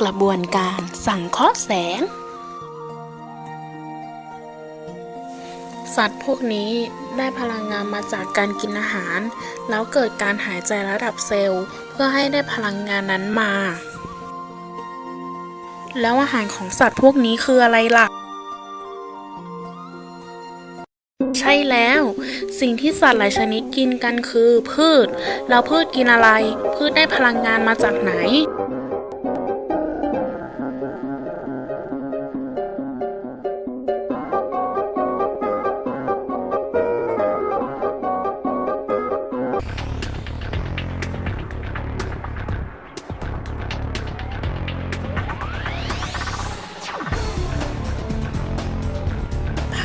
กระบวนการสังเคราะห์แสงสัตว์พวกนี้ได้พลังงานมาจากการกินอาหารแล้วเกิดการหายใจระดับเซลล์เพื่อให้ได้พลังงานนั้นมาแล้วอาหารของสัตว์พวกนี้คืออะไรล่ะใช่แล้วสิ่งที่สัตว์หลายชนิดกินกันคือพืชแล้วพืชกินอะไรพืชได้พลังงานมาจากไหน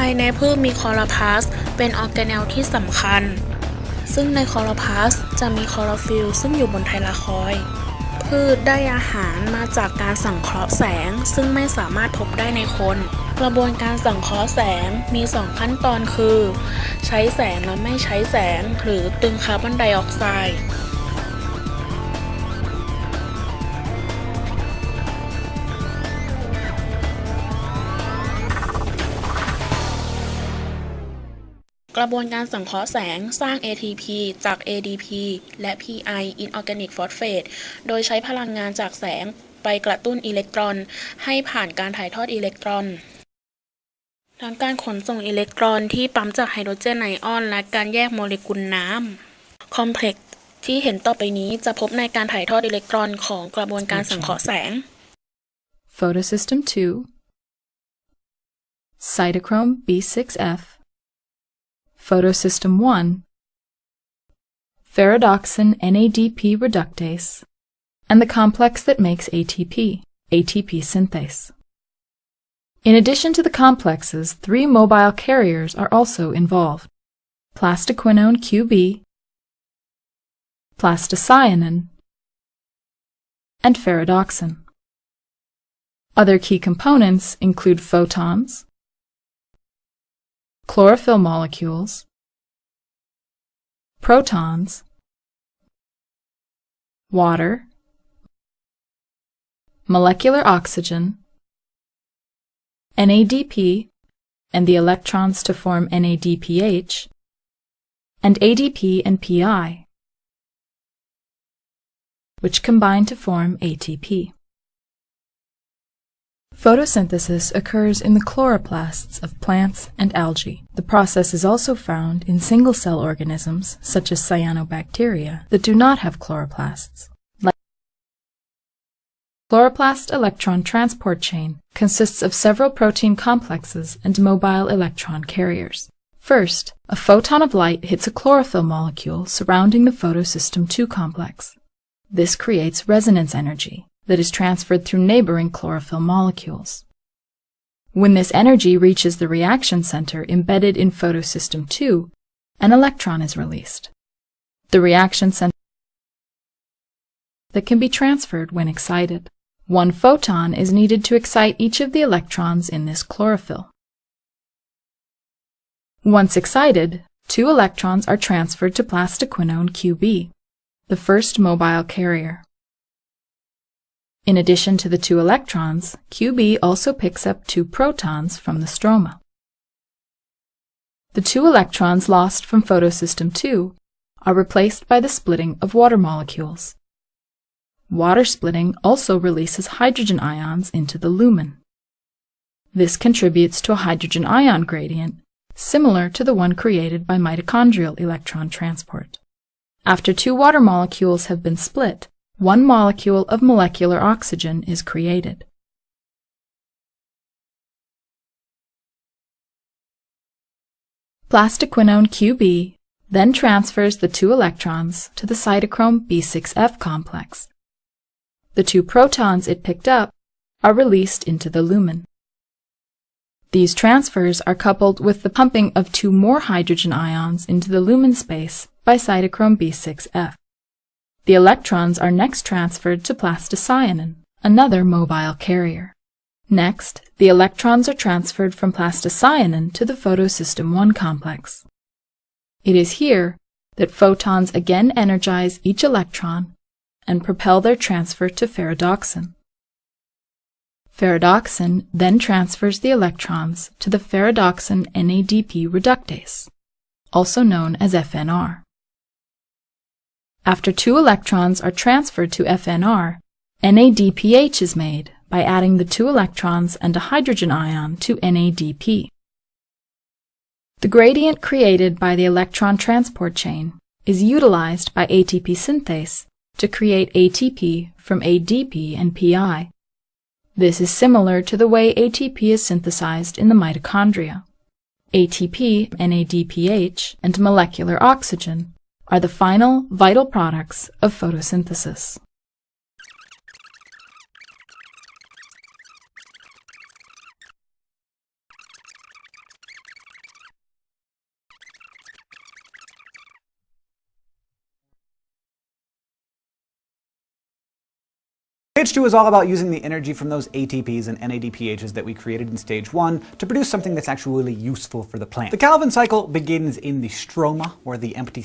ภายในพืชมีคลอโรพลาสต์เป็นออร์แกเนลที่สำคัญซึ่งในคลอโรพลาสต์จะมีคลอโรฟิลล์ซึ่งอยู่บนไทลาคอยด์พืชได้อาหารมาจากการสังเคราะห์แสงซึ่งไม่สามารถพบได้ในคนกระบวนการสังเคราะห์แสงมี2ขั้นตอนคือใช้แสงและไม่ใช้แสงหรือตึงคาร์บอนไดออกไซด์กระบวนการสังเคราะห์แสงสร้าง ATP จาก ADP และ Pi Inorganic Phosphate โดยใช้พลังงานจากแสงไปกระตุ้นอิเล็กตรอนให้ผ่านการถ่ายทอดอิเล็กตรอนทั้งการขนส่งอิเล็กตรอนที่ปั๊มจากไฮโดรเจนไอออนและการแยกโมเลกุลน้ำคอมเพล็กซ์ที่เห็นต่อไปนี้จะพบในการถ่ายทอดอิเล็กตรอนของกระบวนการสังเคราะห์แสง Photosystem 2 Cytochrome B6F Photosystem 1 Ferredoxin NADP reductase and the complex that makes ATP, ATP synthase. In addition to the complexes, 3 mobile carriers are also involved: plastoquinone QB, plastocyanin, and ferredoxin. Other key components include photons, chlorophyll molecules, protons, water, molecular oxygen, NADP, and the electrons to form NADPH, and ADP and Pi, which combine to form ATP. Photosynthesis occurs in the chloroplasts of plants and algae. The process is also found in single-cell organisms, such as cyanobacteria, that do not have chloroplasts. Chloroplast electron transport chain consists of several protein complexes and mobile electron carriers. First, a photon of light hits a chlorophyll molecule surrounding the photosystem II complex. This creates resonance energy that is transferred through neighboring chlorophyll molecules. When this energy reaches the reaction center embedded in photosystem II, an electron is released. The reaction center that can be transferred when excited. 1 photon is needed to excite each of the electrons in this chlorophyll. Once excited, 2 electrons are transferred to plastoquinone QB, the first mobile carrier. In addition to the 2 electrons, QB also picks up 2 protons from the stroma. The 2 electrons lost from photosystem II are replaced by the splitting of water molecules. Water splitting also releases hydrogen ions into the lumen. This contributes to a hydrogen ion gradient, similar to the one created by mitochondrial electron transport. After 2 water molecules have been split, 1 molecule of molecular oxygen is created. Plastoquinone QB then transfers the 2 electrons to the cytochrome B6F complex. The 2 protons it picked up are released into the lumen. These transfers are coupled with the pumping of 2 more hydrogen ions into the lumen space by cytochrome B6F. The electrons are next transferred to plastocyanin, another mobile carrier. Next, the electrons are transferred from plastocyanin to the photosystem I complex. It is here that photons again energize each electron and propel their transfer to ferredoxin. Ferredoxin then transfers the electrons to the ferredoxin NADP reductase, also known as FNR. After 2 electrons are transferred to FNR, NADPH is made by adding the 2 electrons and a hydrogen ion to NADP. The gradient created by the electron transport chain is utilized by ATP synthase to create ATP from ADP and PI. This is similar to the way ATP is synthesized in the mitochondria. ATP, NADPH, and molecular oxygen are the final vital products of photosynthesis. Stage 2 is all about using the energy from those ATPs and NADPHs that we created in stage 1 to produce something that's actually really useful for the plant. The Calvin cycle begins in the stroma, or the empty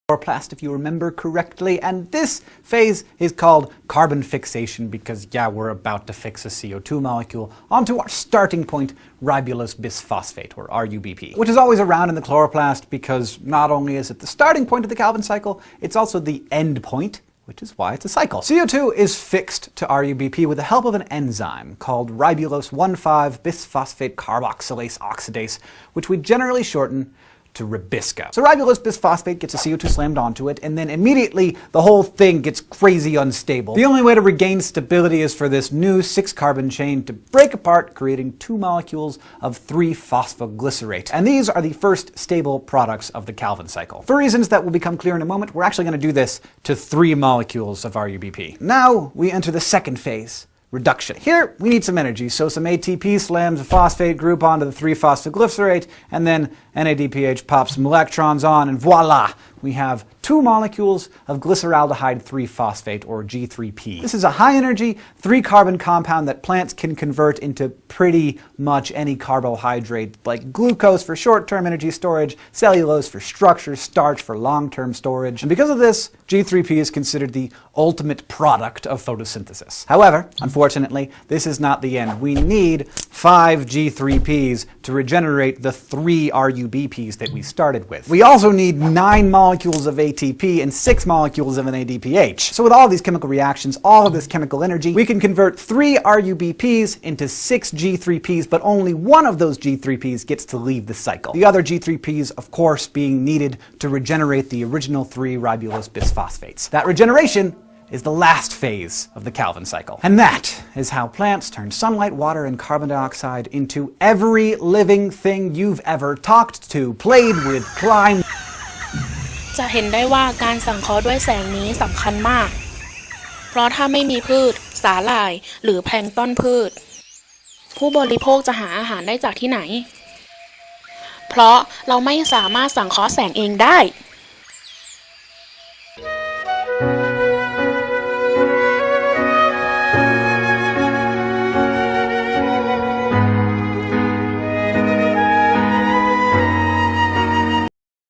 chloroplast, if you remember correctly, and this phase is called carbon fixation because, yeah, we're about to fix a CO2 molecule onto our starting point, ribulose bisphosphate, or RUBP, which is always around in the chloroplast because not only is it the starting point of the Calvin cycle, it's also the end point, which is why it's a cycle. CO2 is fixed to RUBP with the help of an enzyme called ribulose 1,5-bisphosphate carboxylase oxidase, which we generally shorten to Ribisco. So ribulose bisphosphate gets a CO2 slammed onto it, and then immediately the whole thing gets crazy unstable. The only way to regain stability is for this new 6-carbon chain to break apart, creating 2 molecules of 3-phosphoglycerate. And these are the first stable products of the Calvin cycle. For reasons that will become clear in a moment, we're actually going to do this to 3 molecules of RUBP. Now we enter the second phase, reduction. Here, we need some energy, so some ATP slams a phosphate group onto the 3-phosphoglycerate, and then NADPH pops some electrons on, and voila! We have 2 molecules of glyceraldehyde 3-phosphate, or G3P. This is a high-energy, 3-carbon compound that plants can convert into pretty much any carbohydrate, like glucose for short-term energy storage, cellulose for structure, starch for long-term storage. And because of this, G3P is considered the ultimate product of photosynthesis. However, unfortunately, this is not the end. We need 5 G3Ps to regenerate the 3 RUBPs that we started with. We also need 9 molecules of ATP and 6 molecules of NADPH. So with all of these chemical reactions, all of this chemical energy, we can convert 3 RUBPs into 6 G3Ps, but only one of those G3Ps gets to leave the cycle. The other G3Ps, of course, being needed to regenerate the original 3 ribulose bisphosphates. That regeneration is the last phase of the Calvin cycle. And that is how plants turn sunlight, water, and carbon dioxide into every living thing you've ever talked to, played with, climbed. จะเห็นได้ว่าการสังเคราะห์ด้วยแสงนี้สำคัญมาก เพราะถ้าไม่มีพืช สาหร่าย หรือแพลงก์ต้นพืช ผู้บริโภคจะหาอาหารได้จากที่ไหน เพราะเราไม่สามารถสังเคราะห์แสงเองได้